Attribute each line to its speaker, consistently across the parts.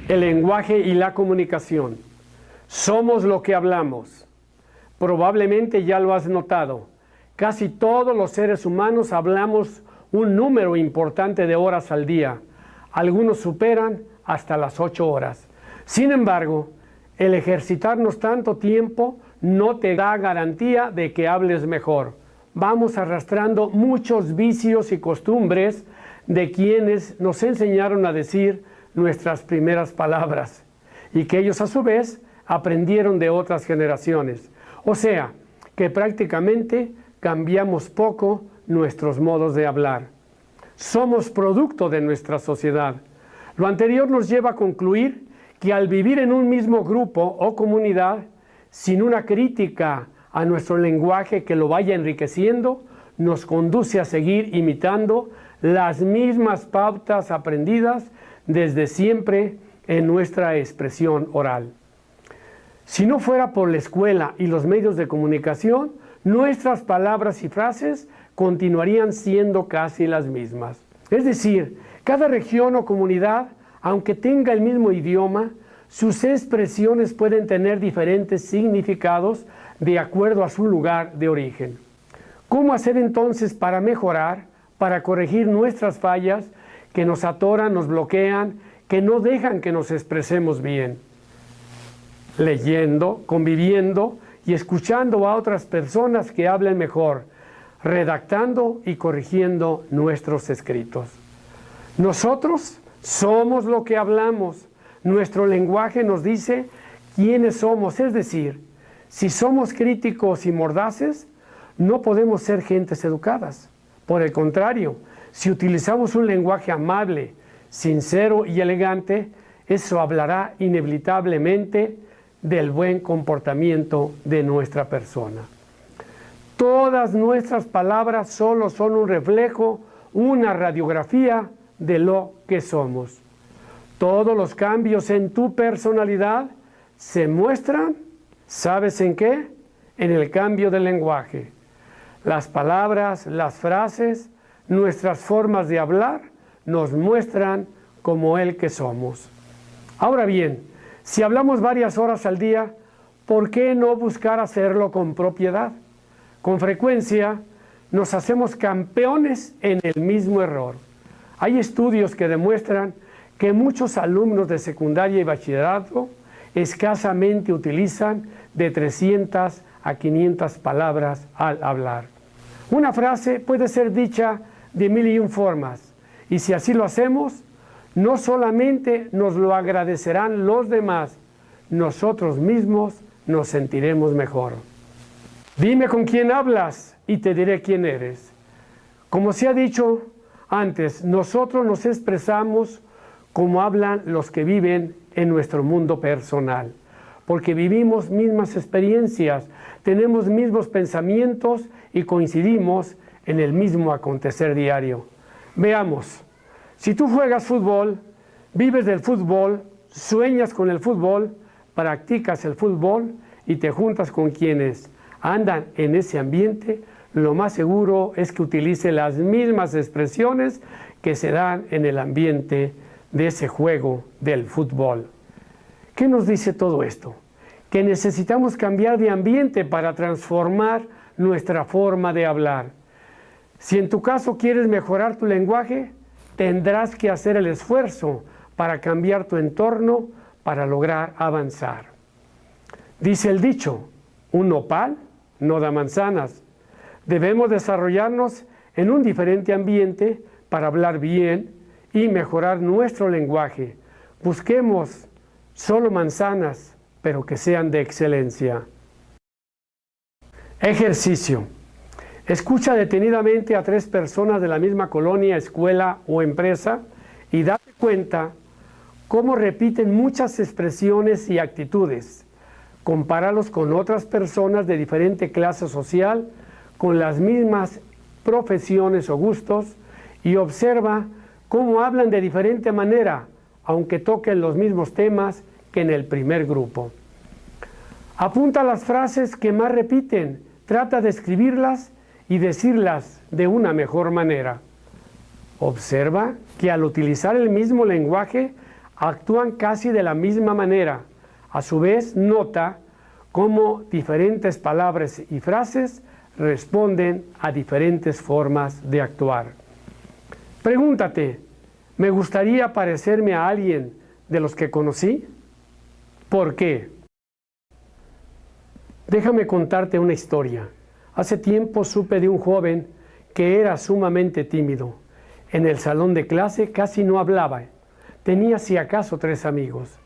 Speaker 1: El lenguaje y la comunicación. Somos lo que hablamos. Probablemente ya lo has notado. Casi todos los seres humanos hablamos un número importante de horas al día. Algunos superan hasta las 8 horas. Sin embargo, el ejercitarnos tanto tiempo no te da garantía de que hables mejor. Vamos arrastrando muchos vicios y costumbres de quienes nos enseñaron a decir nuestras primeras palabras y que ellos a su vez aprendieron de otras generaciones. O sea, que prácticamente cambiamos poco nuestros modos de hablar. Somos producto de nuestra sociedad. Lo anterior nos lleva a concluir que al vivir en un mismo grupo o comunidad, sin una crítica a nuestro lenguaje que lo vaya enriqueciendo, nos conduce a seguir imitando las mismas pautas aprendidas desde siempre en nuestra expresión oral. Si no fuera por la escuela y los medios de comunicación, nuestras palabras y frases continuarían siendo casi las mismas. Es decir, cada región o comunidad, aunque tenga el mismo idioma, sus expresiones pueden tener diferentes significados de acuerdo a su lugar de origen. ¿Cómo hacer entonces para mejorar, para corregir nuestras fallas que nos atoran, nos bloquean, que no dejan que nos expresemos bien? Leyendo, conviviendo y escuchando a otras personas que hablen mejor, redactando y corrigiendo nuestros escritos. Nosotros somos lo que hablamos. Nuestro lenguaje nos dice quiénes somos, es decir, si somos críticos y mordaces, no podemos ser gentes educadas. Por el contrario, si utilizamos un lenguaje amable, sincero y elegante, eso hablará inevitablemente del buen comportamiento de nuestra persona. Todas nuestras palabras solo son un reflejo, una radiografía de lo que somos. Todos los cambios en tu personalidad se muestran, ¿sabes en qué? En el cambio del lenguaje. Las palabras, las frases, nuestras formas de hablar nos muestran como el que somos. Ahora bien, si hablamos varias horas al día, ¿por qué no buscar hacerlo con propiedad? Con frecuencia nos hacemos campeones en el mismo error. Hay estudios que demuestran que muchos alumnos de secundaria y bachillerato escasamente utilizan de 300 a 500 palabras al hablar. Una frase puede ser dicha de 1001 formas, y si así lo hacemos, no solamente nos lo agradecerán los demás, nosotros mismos nos sentiremos mejor. Dime con quién hablas y te diré quién eres. Como se ha dicho antes, nosotros nos expresamos como hablan los que viven en nuestro mundo personal, porque vivimos mismas experiencias, tenemos mismos pensamientos y coincidimos en el mismo acontecer diario. Veamos, si tú juegas fútbol, vives del fútbol, sueñas con el fútbol, practicas el fútbol y te juntas con quienes andan en ese ambiente, lo más seguro es que utilice las mismas expresiones que se dan en el ambiente de ese juego del fútbol. ¿Qué nos dice todo esto? Que necesitamos cambiar de ambiente para transformar nuestra forma de hablar. Si en tu caso quieres mejorar tu lenguaje, tendrás que hacer el esfuerzo para cambiar tu entorno para lograr avanzar. Dice el dicho, un nopal no da manzanas. Debemos desarrollarnos en un diferente ambiente para hablar bien y mejorar nuestro lenguaje. Busquemos solo manzanas, pero que sean de excelencia. Ejercicio. Escucha detenidamente a 3 personas de la misma colonia, escuela o empresa y date cuenta cómo repiten muchas expresiones y actitudes. Compáralos con otras personas de diferente clase social, con las mismas profesiones o gustos, y observa cómo hablan de diferente manera, aunque toquen los mismos temas que en el primer grupo. Apunta las frases que más repiten, trata de escribirlas y decirlas de una mejor manera. Observa que al utilizar el mismo lenguaje, actúan casi de la misma manera. A su vez, nota cómo diferentes palabras y frases responden a diferentes formas de actuar. Pregúntate, ¿me gustaría parecerme a alguien de los que conocí? ¿Por qué? Déjame contarte una historia. Hace tiempo supe de un joven que era sumamente tímido. En el salón de clase casi no hablaba. Tenía si acaso 3 amigos.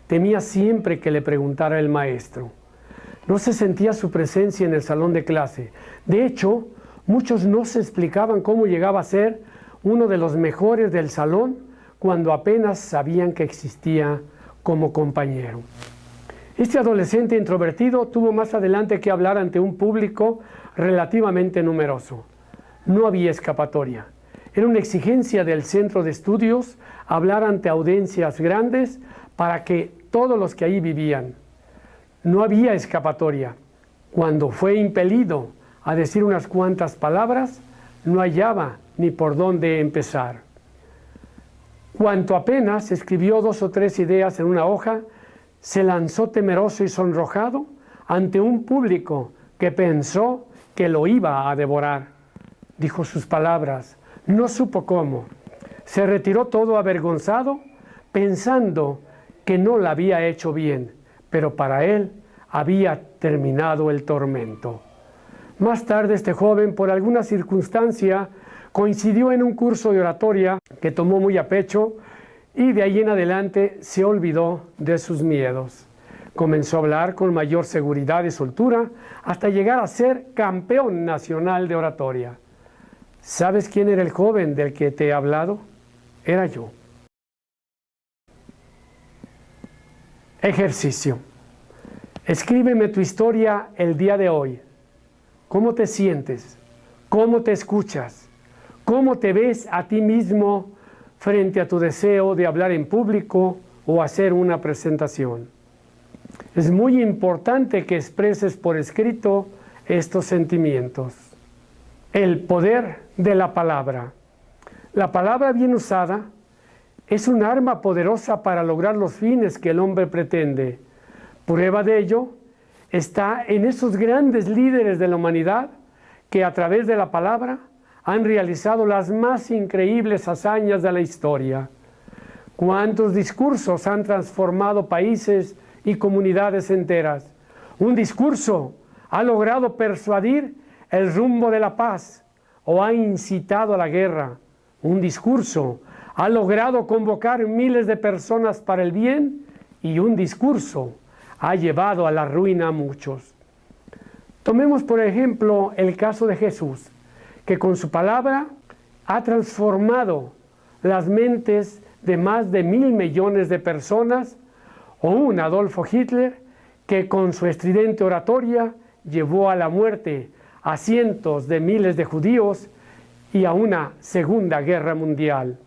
Speaker 1: Temía siempre que le preguntara el maestro. No se sentía su presencia en el salón de clase. De hecho, muchos no se explicaban cómo llegaba a ser uno de los mejores del salón cuando apenas sabían que existía como compañero. Este adolescente introvertido tuvo más adelante que hablar ante un público relativamente numeroso. No había escapatoria. Era una exigencia del centro de estudios hablar ante audiencias grandes para que todos los que ahí vivían. No había escapatoria. Cuando fue impelido a decir unas cuantas palabras, no hallaba ni por dónde empezar. Cuanto apenas escribió 2 o 3 ideas en una hoja, se lanzó temeroso y sonrojado ante un público que pensó que lo iba a devorar. Dijo sus palabras, no supo cómo. Se retiró todo avergonzado, pensando que no la había hecho bien, pero para él había terminado el tormento. Más tarde este joven, por alguna circunstancia, coincidió en un curso de oratoria que tomó muy a pecho y de ahí en adelante se olvidó de sus miedos. Comenzó a hablar con mayor seguridad y soltura hasta llegar a ser campeón nacional de oratoria. ¿Sabes quién era el joven del que te he hablado? Era yo. Ejercicio. Escríbeme tu historia el día de hoy. ¿Cómo te sientes? ¿Cómo te escuchas? ¿Cómo te ves a ti mismo frente a tu deseo de hablar en público o hacer una presentación? Es muy importante que expreses por escrito estos sentimientos. El poder de la palabra. La palabra bien usada es un arma poderosa para lograr los fines que el hombre pretende. Prueba de ello está en esos grandes líderes de la humanidad que a través de la palabra han realizado las más increíbles hazañas de la historia. ¿Cuántos discursos han transformado países y comunidades enteras? Un discurso ha logrado persuadir el rumbo de la paz o ha incitado a la guerra. Un discurso ha logrado convocar miles de personas para el bien y un discurso ha llevado a la ruina a muchos. Tomemos por ejemplo el caso de Jesús, que con su palabra ha transformado las mentes de más de 1.000 millones de personas, o un Adolfo Hitler que con su estridente oratoria llevó a la muerte a cientos de miles de judíos y a una Segunda Guerra Mundial.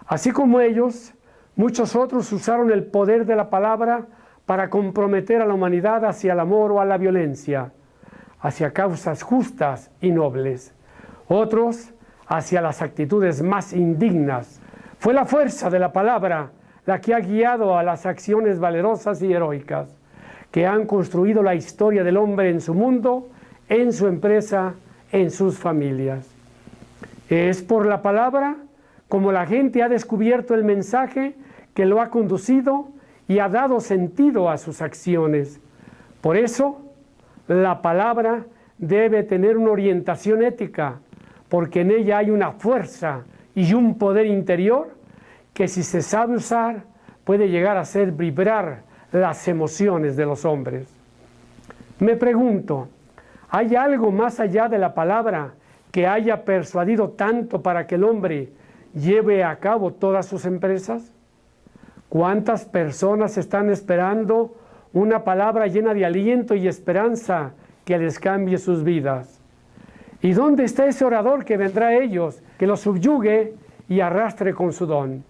Speaker 1: Así como ellos, muchos otros usaron el poder de la palabra para comprometer a la humanidad hacia el amor o a la violencia, hacia causas justas y nobles. Otros hacia las actitudes más indignas. Fue la fuerza de la palabra la que ha guiado a las acciones valerosas y heroicas que han construido la historia del hombre en su mundo, en su empresa, en sus familias. Es por la palabra como la gente ha descubierto el mensaje que lo ha conducido y ha dado sentido a sus acciones. Por eso, la palabra debe tener una orientación ética, porque en ella hay una fuerza y un poder interior que, si se sabe usar, puede llegar a hacer vibrar las emociones de los hombres. Me pregunto, ¿hay algo más allá de la palabra que haya persuadido tanto para que el hombre lleve a cabo todas sus empresas? ¿Cuántas personas están esperando una palabra llena de aliento y esperanza que les cambie sus vidas? ¿Y dónde está ese orador que vendrá a ellos, que los subyugue y arrastre con su don?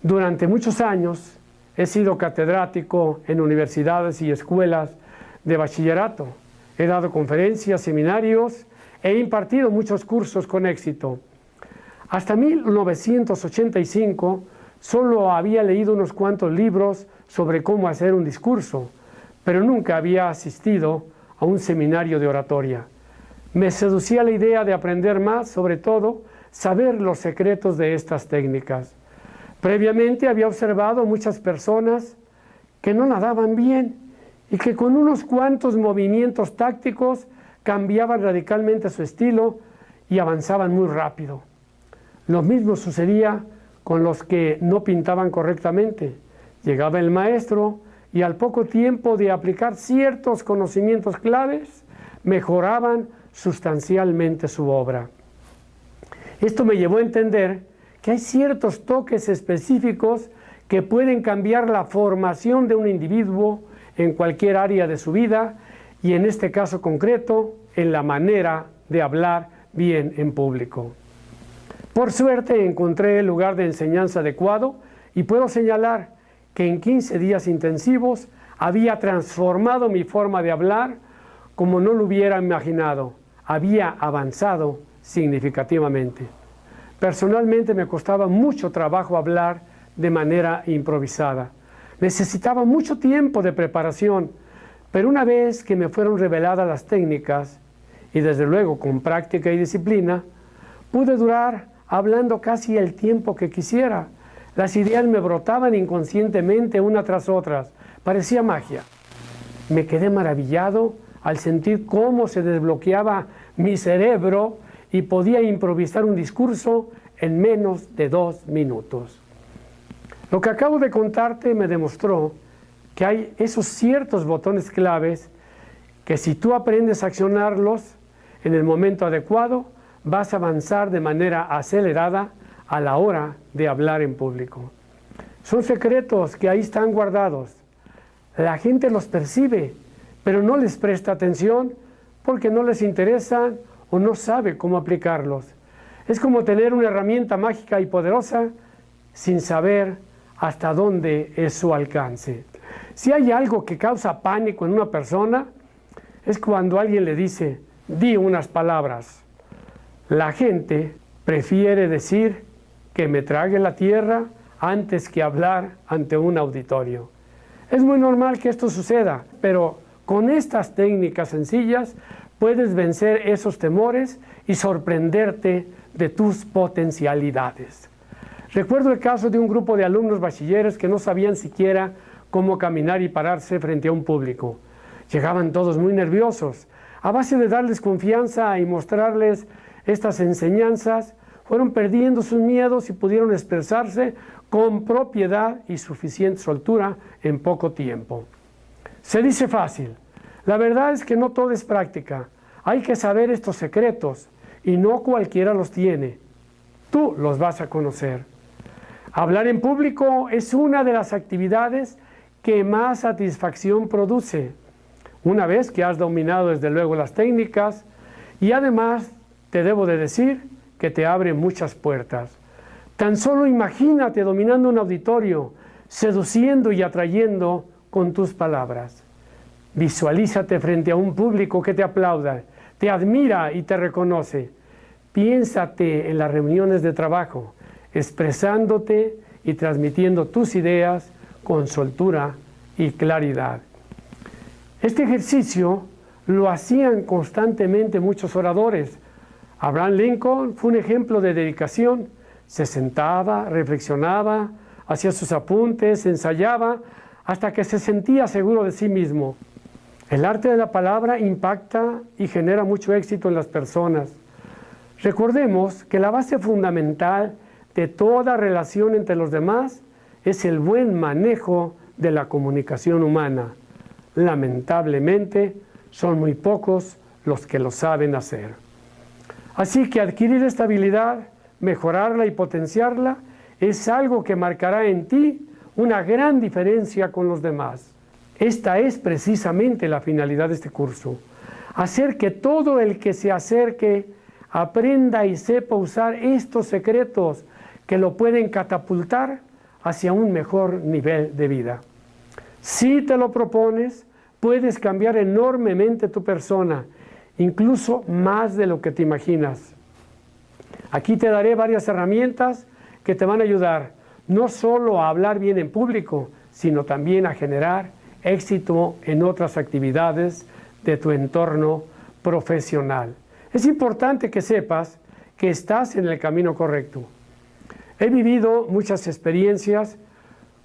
Speaker 1: Durante muchos años he sido catedrático en universidades y escuelas de bachillerato. He dado conferencias, seminarios, he impartido muchos cursos con éxito. Hasta 1985 solo había leído unos cuantos libros sobre cómo hacer un discurso, pero nunca había asistido a un seminario de oratoria. Me seducía la idea de aprender más, sobre todo, saber los secretos de estas técnicas. Previamente había observado muchas personas que no nadaban bien y que con unos cuantos movimientos tácticos cambiaban radicalmente su estilo y avanzaban muy rápido. Lo mismo sucedía con los que no pintaban correctamente. Llegaba el maestro y al poco tiempo de aplicar ciertos conocimientos claves, mejoraban sustancialmente su obra. Esto me llevó a entender que hay ciertos toques específicos que pueden cambiar la formación de un individuo en cualquier área de su vida y en este caso concreto, en la manera de hablar bien en público. Por suerte encontré el lugar de enseñanza adecuado y puedo señalar que en 15 días intensivos había transformado mi forma de hablar como no lo hubiera imaginado. Había avanzado significativamente. Personalmente me costaba mucho trabajo hablar de manera improvisada. Necesitaba mucho tiempo de preparación, pero una vez que me fueron reveladas las técnicas, y desde luego con práctica y disciplina, pude durar hablando casi el tiempo que quisiera. Las ideas me brotaban inconscientemente una tras otras. Parecía magia. Me quedé maravillado al sentir cómo se desbloqueaba mi cerebro y podía improvisar un discurso en menos de 2 minutos. Lo que acabo de contarte me demostró que hay esos ciertos botones claves que si tú aprendes a accionarlos en el momento adecuado, vas a avanzar de manera acelerada a la hora de hablar en público. Son secretos que ahí están guardados. La gente los percibe, pero no les presta atención porque no les interesan o no sabe cómo aplicarlos. Es como tener una herramienta mágica y poderosa sin saber hasta dónde es su alcance. Si hay algo que causa pánico en una persona, es cuando alguien le dice, di unas palabras. La gente prefiere decir que me trague la tierra antes que hablar ante un auditorio. Es muy normal que esto suceda, pero con estas técnicas sencillas puedes vencer esos temores y sorprenderte de tus potencialidades. Recuerdo el caso de un grupo de alumnos bachilleres que no sabían siquiera cómo caminar y pararse frente a un público. Llegaban todos muy nerviosos. A base de darles confianza y mostrarles estas enseñanzas, fueron perdiendo sus miedos y pudieron expresarse con propiedad y suficiente soltura en poco tiempo. Se dice fácil. La verdad es que no todo es práctica. Hay que saber estos secretos y no cualquiera los tiene. Tú los vas a conocer. Hablar en público es una de las actividades que más satisfacción produce. Una vez que has dominado desde luego las técnicas y además te debo de decir que te abre muchas puertas. Tan solo imagínate dominando un auditorio, seduciendo y atrayendo con tus palabras. Visualízate frente a un público que te aplauda, te admira y te reconoce. Piénsate en las reuniones de trabajo, expresándote y transmitiendo tus ideas con soltura y claridad. Este ejercicio lo hacían constantemente muchos oradores. Abraham Lincoln fue un ejemplo de dedicación. Se sentaba, reflexionaba, hacía sus apuntes, ensayaba, hasta que se sentía seguro de sí mismo. El arte de la palabra impacta y genera mucho éxito en las personas. Recordemos que la base fundamental de toda relación entre los demás es el buen manejo de la comunicación humana. Lamentablemente, son muy pocos los que lo saben hacer. Así que adquirir esta habilidad, mejorarla y potenciarla, es algo que marcará en ti una gran diferencia con los demás. Esta es precisamente la finalidad de este curso. Hacer que todo el que se acerque aprenda y sepa usar estos secretos que lo pueden catapultar hacia un mejor nivel de vida. Si te lo propones, puedes cambiar enormemente tu persona, incluso más de lo que te imaginas. Aquí te daré varias herramientas que te van a ayudar. no solo a hablar bien en público, sino también a generar éxito en otras actividades de tu entorno profesional. Es importante que sepas que estás en el camino correcto. He vivido muchas experiencias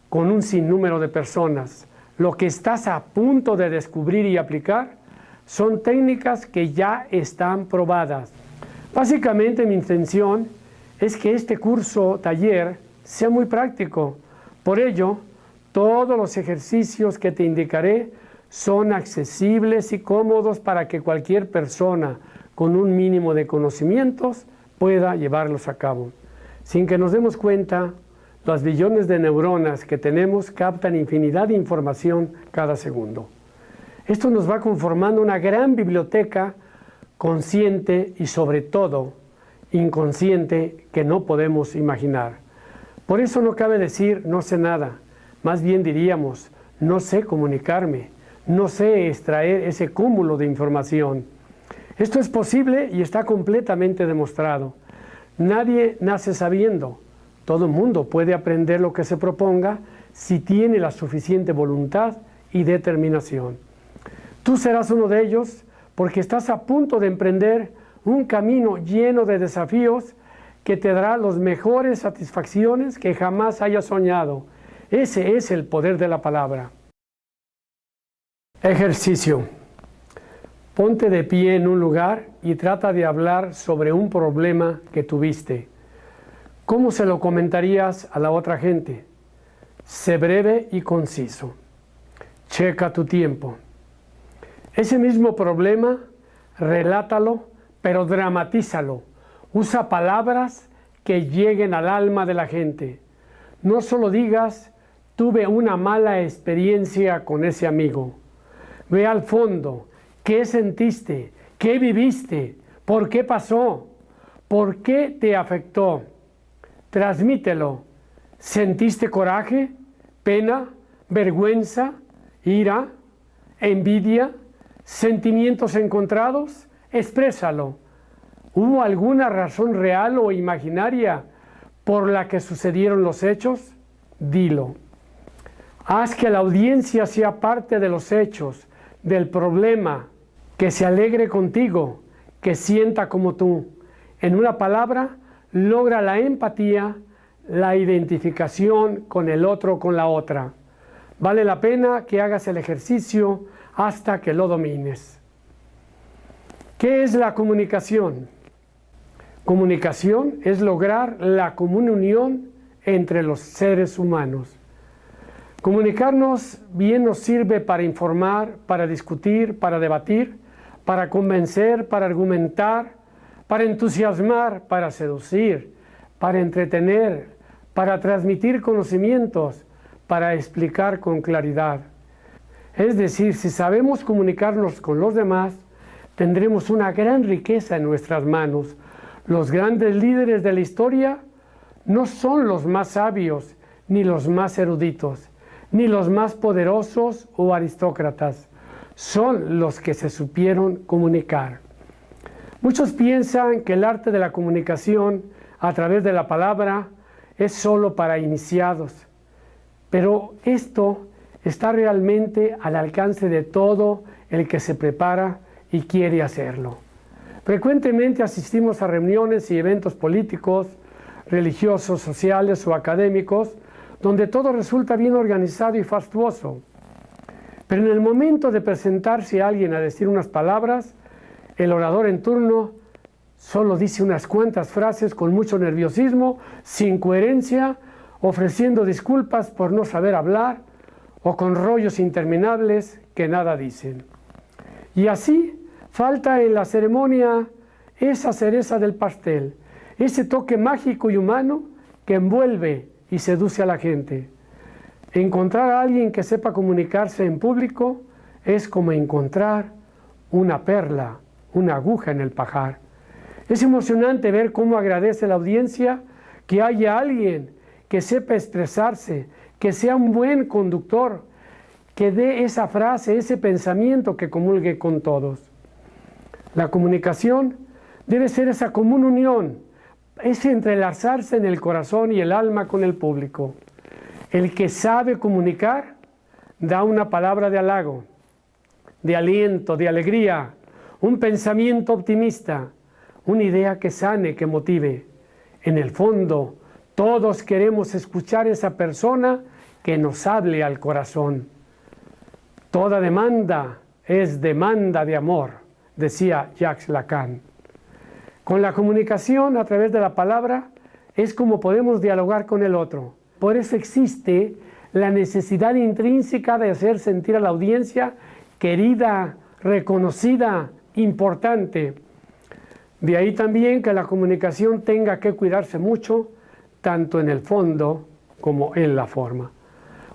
Speaker 1: con un sinnúmero de personas. Lo que estás a punto de descubrir y aplicar son técnicas que ya están probadas. Básicamente mi intención es que este curso taller sea muy práctico. Por ello, todos los ejercicios que te indicaré son accesibles y cómodos para que cualquier persona con un mínimo de conocimientos pueda llevarlos a cabo. Sin que nos demos cuenta, los billones de neuronas que tenemos captan infinidad de información cada segundo. Esto nos va conformando una gran biblioteca consciente y sobre todo inconsciente que no podemos imaginar. Por eso no cabe decir no sé nada, más bien diríamos no sé comunicarme, no sé extraer ese cúmulo de información. Esto es posible y está completamente demostrado. Nadie nace sabiendo. Todo mundo puede aprender lo que se proponga si tiene la suficiente voluntad y determinación. Tú serás uno de ellos porque estás a punto de emprender un camino lleno de desafíos que te dará las mejores satisfacciones que jamás hayas soñado. Ese es el poder de la palabra. Ejercicio. Ponte de pie en un lugar y trata de hablar sobre un problema que tuviste. ¿Cómo se lo comentarías a la otra gente? Sé breve y conciso. Checa tu tiempo. Ese mismo problema, relátalo, pero dramatízalo. Usa palabras que lleguen al alma de la gente. No solo digas, tuve una mala experiencia con ese amigo. Ve al fondo. ¿Qué sentiste? ¿Qué viviste? ¿Por qué pasó? ¿Por qué te afectó? Transmítelo. ¿Sentiste coraje, pena, vergüenza, ira, envidia, sentimientos encontrados? Exprésalo. ¿Hubo alguna razón real o imaginaria por la que sucedieron los hechos? Dilo. Haz que la audiencia sea parte de los hechos, del problema, que se alegre contigo, que sienta como tú. En una palabra, logra la empatía, la identificación con el otro, con la otra. Vale la pena que hagas el ejercicio hasta que lo domines. ¿Qué es la comunicación? Comunicación es lograr la común unión entre los seres humanos. Comunicarnos bien nos sirve para informar, para discutir, para debatir, para convencer, para argumentar, para entusiasmar, para seducir, para entretener, para transmitir conocimientos, para explicar con claridad. Es decir, si sabemos comunicarnos con los demás, tendremos una gran riqueza en nuestras manos. Los grandes líderes de la historia no son los más sabios, ni los más eruditos, ni los más poderosos o aristócratas. Son los que se supieron comunicar. Muchos piensan que el arte de la comunicación a través de la palabra es solo para iniciados, pero esto está realmente al alcance de todo el que se prepara y quiere hacerlo. Frecuentemente asistimos a reuniones y eventos políticos, religiosos, sociales o académicos, donde todo resulta bien organizado y fastuoso. Pero en el momento de presentarse a alguien a decir unas palabras, el orador en turno solo dice unas cuantas frases con mucho nerviosismo, sin coherencia, ofreciendo disculpas por no saber hablar o con rollos interminables que nada dicen. Y así falta en la ceremonia esa cereza del pastel, ese toque mágico y humano que envuelve y seduce a la gente. Encontrar a alguien que sepa comunicarse en público es como encontrar una perla, una aguja en el pajar. Es emocionante ver cómo agradece la audiencia que haya alguien que sepa expresarse, que sea un buen conductor, que dé esa frase, ese pensamiento que comulgue con todos. La comunicación debe ser esa común unión es entrelazarse en el corazón y el alma con el público. El que sabe comunicar da una palabra de halago, de aliento, de alegría, un pensamiento optimista, una idea que sane, que motive. En el fondo, todos queremos escuchar a esa persona que nos hable al corazón. Toda demanda es demanda de amor, decía Jacques Lacan. Con la comunicación a través de la palabra es como podemos dialogar con el otro. Por eso existe la necesidad intrínseca de hacer sentir a la audiencia querida, reconocida, importante. De ahí también que la comunicación tenga que cuidarse mucho, tanto en el fondo como en la forma.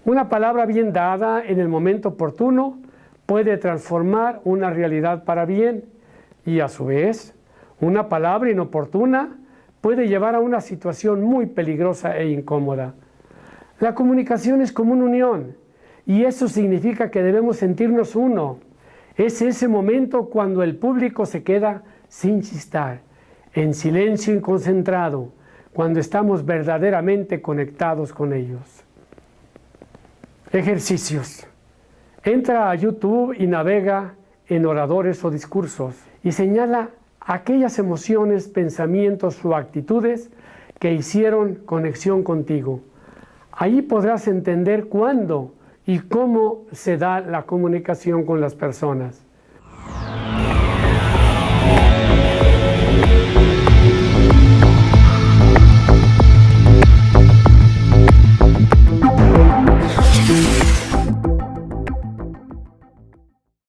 Speaker 1: Una palabra bien dada en el momento oportuno puede transformar una realidad para bien y a su vez una palabra inoportuna puede llevar a una situación muy peligrosa e incómoda. La comunicación es como una unión y eso significa que debemos sentirnos uno. Es ese momento cuando el público se queda sin chistar, en silencio y concentrado, cuando estamos verdaderamente conectados con ellos. Ejercicios. Entra a YouTube y navega en oradores o discursos y señala aquellas emociones, pensamientos o actitudes que hicieron conexión contigo. Ahí podrás entender cuándo y cómo se da la comunicación con las personas.